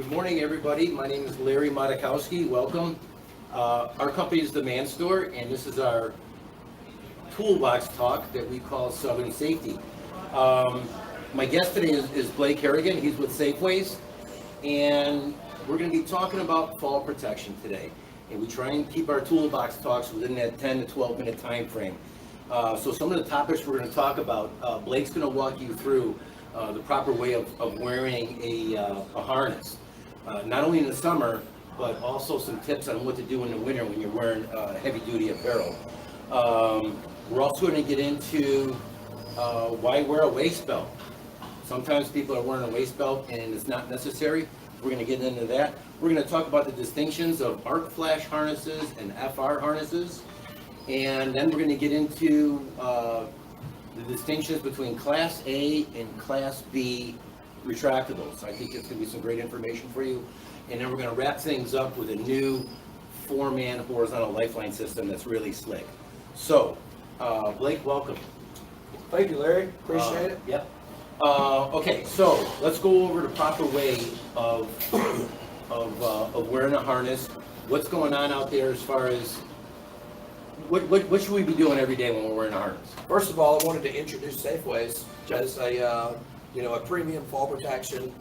Good morning, everybody. My name is Larry Matakowski. Welcome. Our company is The Man Store, and this is our Toolbox talk that we call Southern Safety. My guest today is Blake Harrigan. He's with SafeWaze, and we're going to be talking about fall protection today. And we try and keep our Toolbox talks within that 10 to 12 minute time frame. So some of the topics we're going to talk about, Blake's going to walk you through the proper way of wearing a harness. Not only in the summer, but also some tips on what to do in the winter when you're wearing heavy-duty apparel. We're also going to get into why wear a waist belt. Sometimes people are wearing a waist belt and it's not necessary. We're going to get into that. We're going to talk about the distinctions of arc flash harnesses and FR harnesses. And then we're going to get into the distinctions between Class A and Class B retractables. I think it's going to be some great information for you. And then we're going to wrap things up with a new 4-man horizontal Lifeline system that's really slick. So, Blake, welcome. Thank you, Larry. Appreciate it. Yep. Okay, so let's go over the proper way of wearing a harness. What's going on out there as far as what should we be doing every day when we're wearing a harness? First of all, I wanted to introduce SafeWaze as a premium fall protection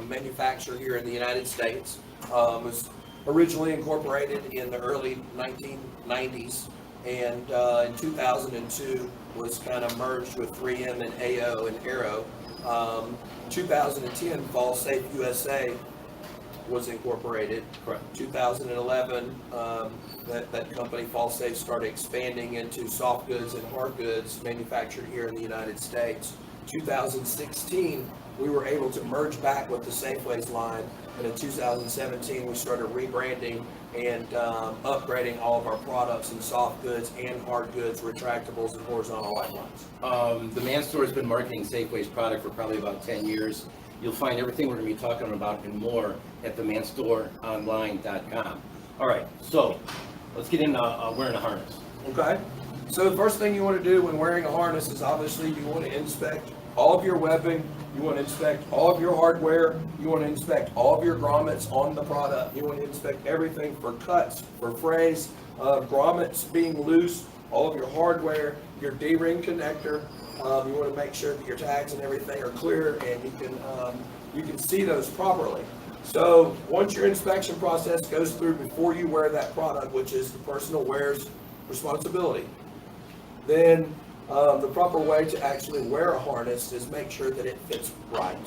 manufacturer here in the United States. Was originally incorporated in the early 1990s, and in 2002 was kind of merged with 3M and AO and Aero. 2010, Fall Safe USA was incorporated. Correct. 2011, that company, Fall Safe, started expanding into soft goods and hard goods manufactured here in the United States. 2016, we were able to merge back with the SafeWaze line, and in 2017, we started rebranding and upgrading all of our products in soft goods and hard goods, retractables, and horizontal lifelines. The Man Store has been marketing SafeWaze product for probably about 10 years. You'll find everything we're going to be talking about and more at TheManStoreOnline.com. All right, so let's get into wearing a harness. Okay. So the first thing you want to do when wearing a harness is obviously you want to inspect all of your webbing, you want to inspect all of your hardware, you want to inspect all of your grommets on the product, you want to inspect everything for cuts, for frays, grommets being loose, all of your hardware, your D-ring connector. You want to make sure that your tags and everything are clear and you can see those properly. So once your inspection process goes through before you wear that product, which is the personal wearer's responsibility, then the proper way to actually wear a harness is make sure that it fits right.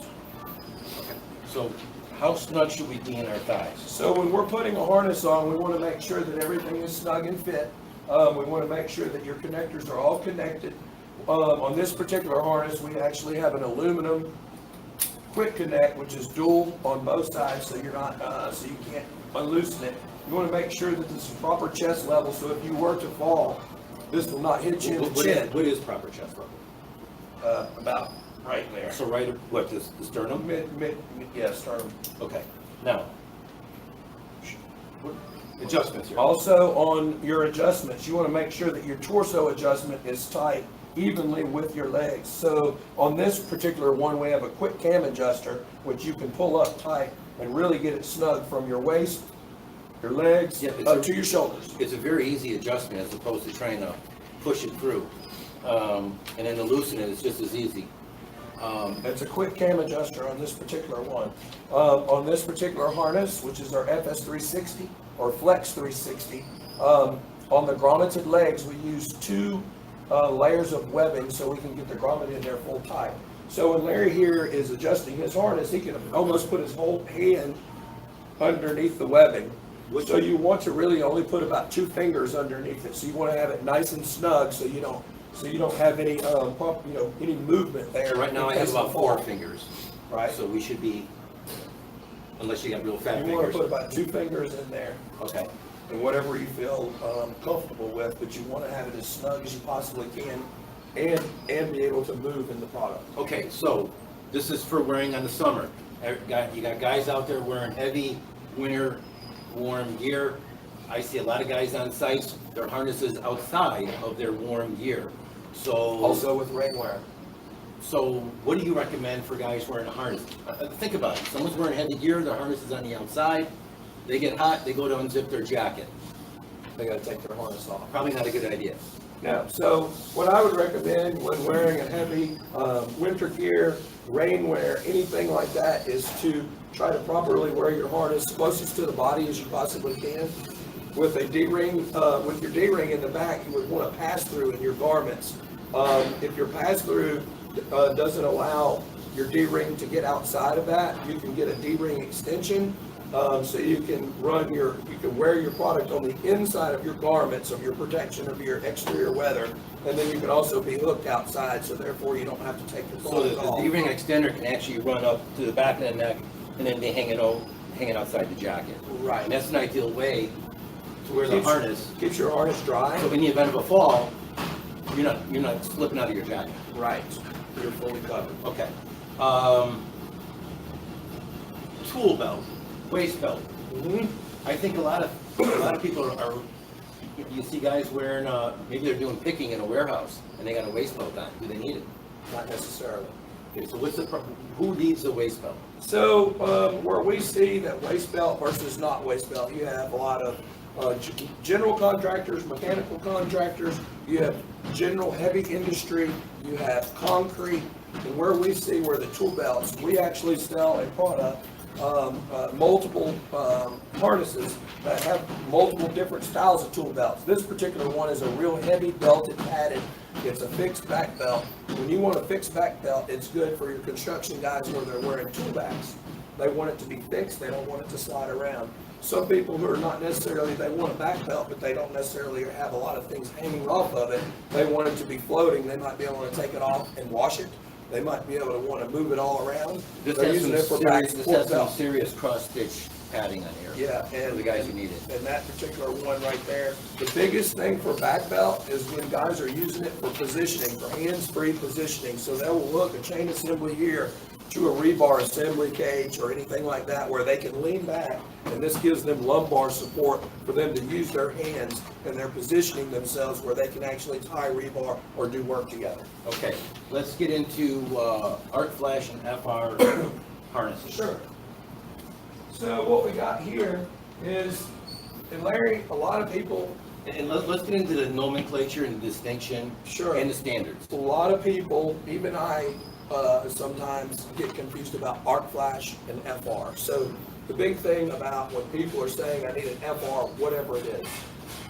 Okay. So how snug should we be in our thighs? So when we're putting a harness on, we want to make sure that everything is snug and fit. We want to make sure that your connectors are all connected. On this particular harness, we actually have an aluminum quick connect, which is dual on both sides, so you're not, so you can't unloosen it. You want to make sure that this is proper chest level, so if you were to fall, this will not hit you in the chin. What is proper chest level? About right there. So right, what, the sternum? Yeah, sternum. Okay. Now, adjustments here. Also on your adjustments, you want to make sure that your torso adjustment is tight evenly with your legs. So on this particular one, we have a quick cam adjuster, which you can pull up tight and really get it snug from your waist, your legs, up to your shoulders. It's a very easy adjustment as opposed to trying to push it through. And then to loosen it, it's just as easy. It's a quick cam adjuster on this particular one. On this particular harness, which is our FS360 or Flex 360, on the grommeted legs, we use 2 layers of webbing so we can get the grommet in there full tight. So when Larry here is adjusting his harness, he can almost put his whole hand underneath the webbing. So you want to really only put about 2 fingers underneath it. So you want to have it nice and snug so you don't have any any movement there. So right now I have about 4 fingers. Right. So we should be, unless you got real fat fingers. You want to put about 2 fingers in there. Okay. And whatever you feel comfortable with, but you want to have it as snug as you possibly can and be able to move in the product. Okay, so this is for wearing on the summer. You got guys out there wearing heavy winter warm gear. I see a lot of guys on sites, their harnesses outside of their warm gear. So also with rainwear. So what do you recommend for guys wearing a harness? Think about it. Someone's wearing heavy gear, their harness is on the outside. They get hot, they go to unzip their jacket. They gotta take their harness off. Probably not a good idea. Yeah, so what I would recommend when wearing a heavy winter gear, rainwear, anything like that, is to try to properly wear your harness closest to the body as you possibly can. With a D-ring, with your D-ring in the back, you would want to pass through in your garments. If your pass through doesn't allow your D-ring to get outside of that, you can get a D-ring extension. So you can wear your product on the inside of your garments of your protection of your exterior weather, and then you can also be hooked outside, so therefore you don't have to take your So product the off. D-ring extender can actually run up to the back of the neck and then be hanging outside the jacket. Right. And that's an ideal way to wear the harness. Keeps your harness dry. So in the event of a fall, you're not slipping out of your jacket. Right. You're fully covered. Okay. Tool belt, waist belt. I think a lot of people are, you see guys wearing, maybe they're doing picking in a warehouse and they got a waist belt on. Do they need it? Not necessarily. Okay, so who needs a waist belt? So where we see that waist belt versus not waist belt, you have a lot of general contractors, mechanical contractors, you have general heavy industry, you have concrete, and where we see where the tool belts, we actually sell a product, multiple harnesses that have multiple different styles of tool belts. This particular one is a real heavy belted padded. It's a fixed back belt. When you want a fixed back belt, it's good for your construction guys where they're wearing tool bags. They want it to be fixed, they don't want it to slide around. Some people who are not necessarily, they want a back belt, but they don't necessarily have a lot of things hanging off of it. They want it to be floating. They might be able to take it off and wash it. They might be able to want to move it all around. This They're has using it for back this support has some belt. serious cross-stitch padding on here. Yeah, For and the guys who need it. And that particular one right there, the biggest thing for back belt is when guys are using it for positioning, for hands-free positioning. So they will hook a chain assembly here to a rebar assembly cage or anything like that where they can lean back, and this gives them lumbar support for them to use their hands, and they're positioning themselves where they can actually tie rebar or do work together. Okay, let's get into arc flash and FR harnesses. Sure. So what we got here is, and Larry, a lot of people, And let's get into the nomenclature and the distinction. Sure. And the standards. a lot of people, even I, sometimes get confused about arc flash and FR. So the big thing about when people are saying I need an FR, whatever it is,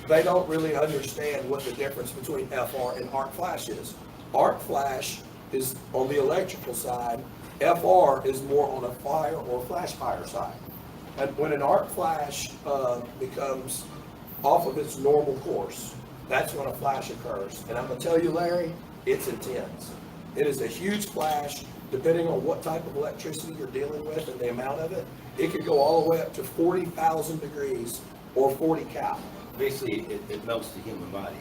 they don't really understand what the difference between FR and arc flash is. Arc flash is on the electrical side, FR is more on a fire or flash fire side. And when an arc flash becomes off of its normal course, that's when a flash occurs. And I'm gonna tell you, Larry, it's intense. It is a huge flash, depending on what type of electricity you're dealing with and the amount of it. It could go all the way up to 40,000 degrees or 40 cal. Basically, it melts the human body.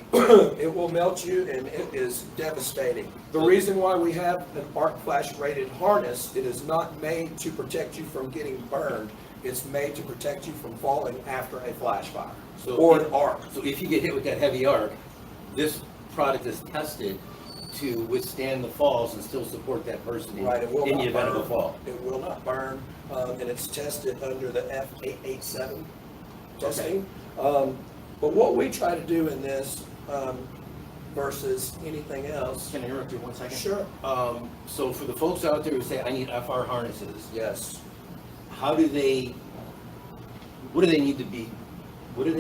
It will melt you, and it is devastating. The reason why we have an arc flash rated harness, it is not made to protect you from getting burned. It's made to protect you from falling after a flash fire or an arc. So if you get hit with that heavy arc, this product is tested to withstand the falls and still support that person in Right, it will the not event of a burn. fall. It will not burn, and it's tested under the F887 testing. But what we try to do in this versus anything else. Can I interrupt you 1 second? Sure. So for the folks out there who say, I need FR harnesses, Yes. what do they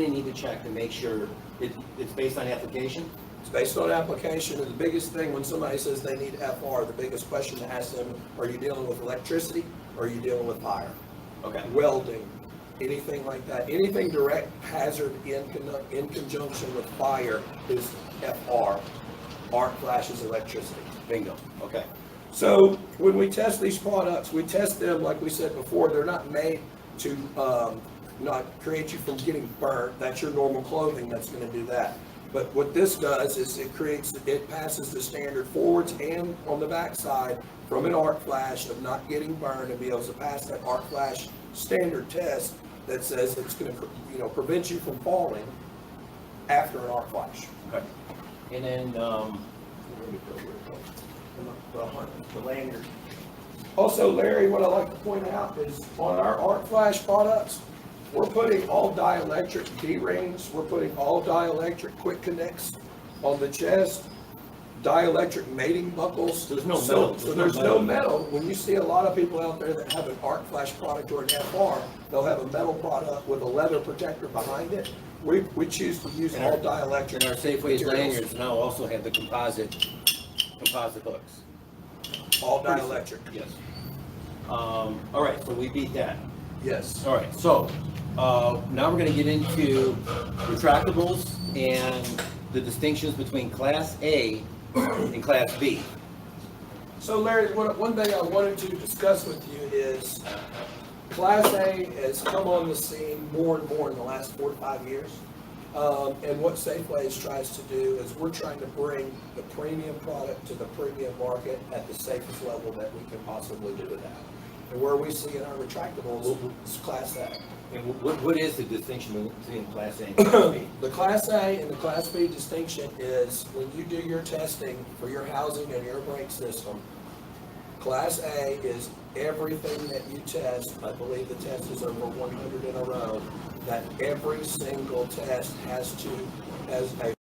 need to check to make sure it's based on application? It's based on application, and the biggest thing when somebody says they need FR, the biggest question to ask them, are you dealing with electricity or are you dealing with fire? Okay. Welding, anything like that. Anything direct hazard in conjunction with fire is FR. Arc flash is electricity. Bingo. Okay. So when we test these products, we test them, like we said before, they're not made to not create you from getting burnt. That's your normal clothing that's going to do that. But what this does is it passes the standard forwards and on the back side from an arc flash of not getting burned and be able to pass that arc flash standard test that says it's going to prevent you from falling after an arc flash. Okay. And then, the lanyard. Also, Larry, what I like to point out is on our arc flash products, we're putting all dielectric D-rings, we're putting all dielectric quick connects on the chest, dielectric mating buckles. There's no metal. So there's no metal. When you see a lot of people out there that have an arc flash product or an FR, they'll have a metal product with a leather protector behind it. We choose to use all dielectric. And our SafeWaze materials. lanyards now also have the composite hooks. All dielectric. Yes. All right, so we beat that. Yes. All right, so now we're going to get into retractables and the distinctions between Class A and Class B. So Larry, one thing I wanted to discuss with you is Class A has come on the scene more and more in the last 4 to 5 years. And what SafeWaze tries to do is we're trying to bring the premium product to the premium market at the safest level that we can possibly do it at. And where we see in our retractables is Class A. And what is the distinction between Class A and Class B? The Class A and the Class B distinction is when you do your testing for your housing and your brake system, Class A is everything that you test. I believe the test is over 100 in a row, that every single test has a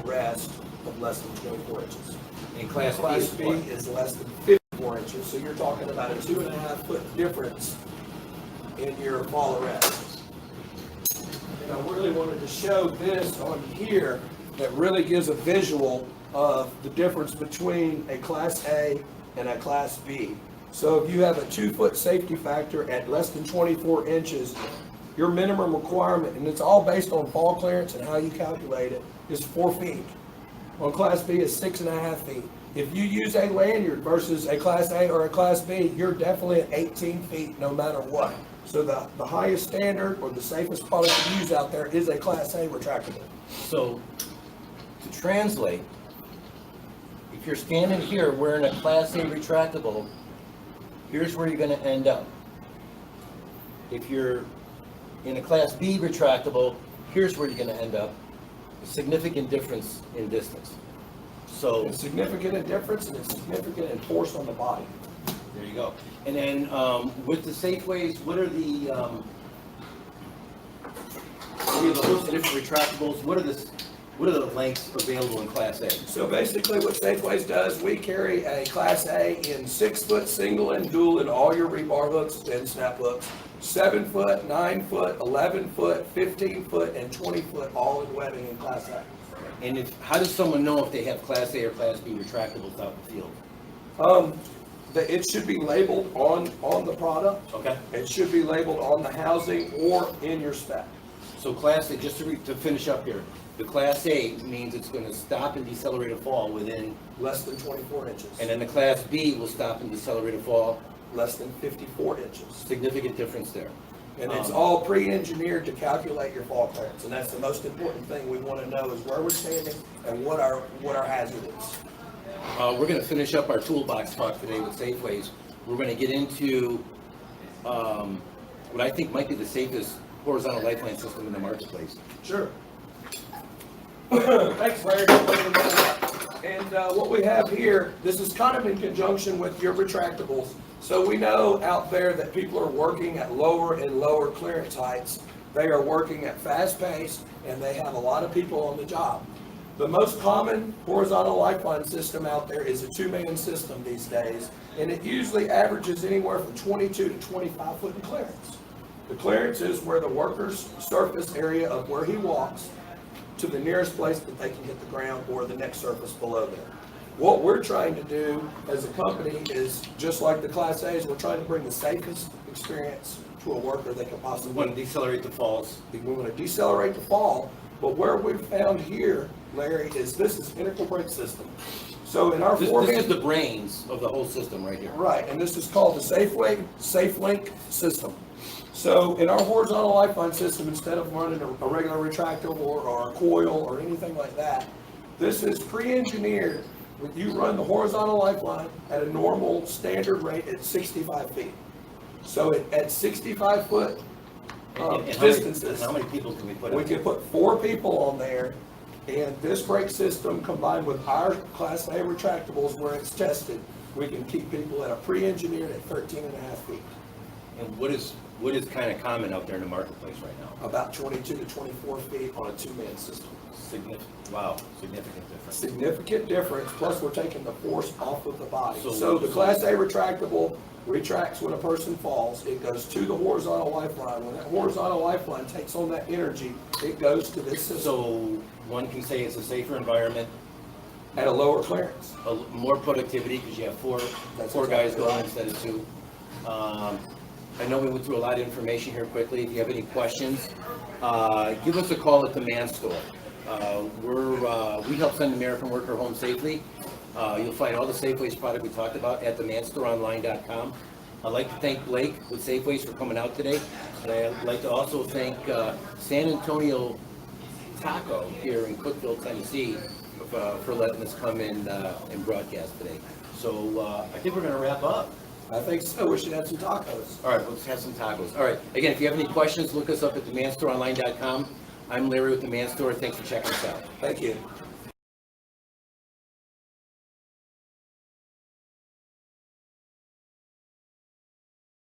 rest of less than 24 inches. And Class B is less than 54 inches, so you're talking about a 2.5 foot difference in your fall arrest. And I really wanted to show this on here that really gives a visual of the difference between a Class A and a Class B. So if you have a 2 foot safety factor at less than 24 inches, your minimum requirement, and it's all based on fall clearance and how you calculate it, is 4 feet. On Class B is 6.5 feet. If you use a lanyard versus a Class A or a Class B, you're definitely at 18 feet no matter what. So the highest standard or the safest product to use out there is a Class A retractable. So to translate, if you're standing here wearing a Class A retractable, here's where you're going to end up. If you're in a Class B retractable, here's where you're going to end up. A significant difference in distance. So It's significant in difference and it's significant in force on the body. there you go. And then with the SafeWaze, what are the host and different retractables? What are the lengths available in Class A? So basically what SafeWaze does, we carry a Class A in 6 foot single and dual in all your rebar hooks and snap hooks, 7 foot, 9 foot, 11 foot, 15 foot, and 20 foot all in webbing in Class A. And how does someone know if they have Class A or Class B retractables out in the field? It should be labeled on the product. Okay. It should be labeled on the housing or in your spec. So Class A, just to finish up here, the Class A means it's going to stop and decelerate a fall within, Less than 24 inches. and then the Class B will stop and decelerate a fall. Less than 54 inches. Significant difference there. And it's all pre-engineered to calculate your fall clearance. And that's the most important thing we want to know is where we're standing and what our hazard is. We're going to finish up our toolbox talk today with SafeWaze. We're going to get into what I think might be the safest horizontal lifeline system in the marketplace. Sure. Thanks, Larry. And what we have here, this is kind of in conjunction with your retractables. So we know out there that people are working at lower and lower clearance heights. They are working at fast pace and they have a lot of people on the job. The most common horizontal lifeline system out there is a 2-man system these days, and it usually averages anywhere from 22 to 25 foot in clearance. The clearance is where the worker's surface area of where he walks to the nearest place that they can hit the ground or the next surface below there. What we're trying to do as a company is, just like the Class A's, we're trying to bring the safest experience to a worker they can We possibly. want to decelerate the falls. We want to decelerate the fall, but where we've found here, Larry, is this is integral brake system. So in our This four-man, is the brains of the whole system right here. right, and this is called the SafeLink system. So in our horizontal lifeline system, instead of running a regular retractable or a coil or anything like that, this is pre-engineered. When you run the horizontal lifeline at a normal standard rate at 65 feet. So at 65 foot And distances, how many people can we put in? we can put 4 people on there, and this brake system combined with our Class A retractables where it's tested We can keep people at a pre-engineered at 13.5 feet, And what is kind of common out there in the marketplace right now? about 22 to 24 feet on a two-man system. Significant difference. Significant difference, plus we're taking the force off of the body. So- So the Class A retractable retracts when a person falls. It goes to the horizontal lifeline. When that horizontal lifeline takes on that energy, it goes to this system So one can say it's a safer environment, at a lower clearance. more productivity because you have four That's guys exactly going right. instead of two. I know we went through a lot of information here quickly. If you have any questions, give us a call at the Man Store. We help send the American worker home safely. You'll find all the SafeWaze product we talked about at TheManStoreOnline.com. I'd like to thank Blake with SafeWaze for coming out today, and I'd like to also thank San Antonio Taco here in Cookeville, Tennessee, for letting us come in and broadcast today. So I think we're going to wrap up. I think so. We should have some tacos. All right, let's have some tacos. All right, again, if you have any questions, look us up at TheManStoreOnline.com. I'm Larry with The Man Store. Thanks for checking us out. Thank you.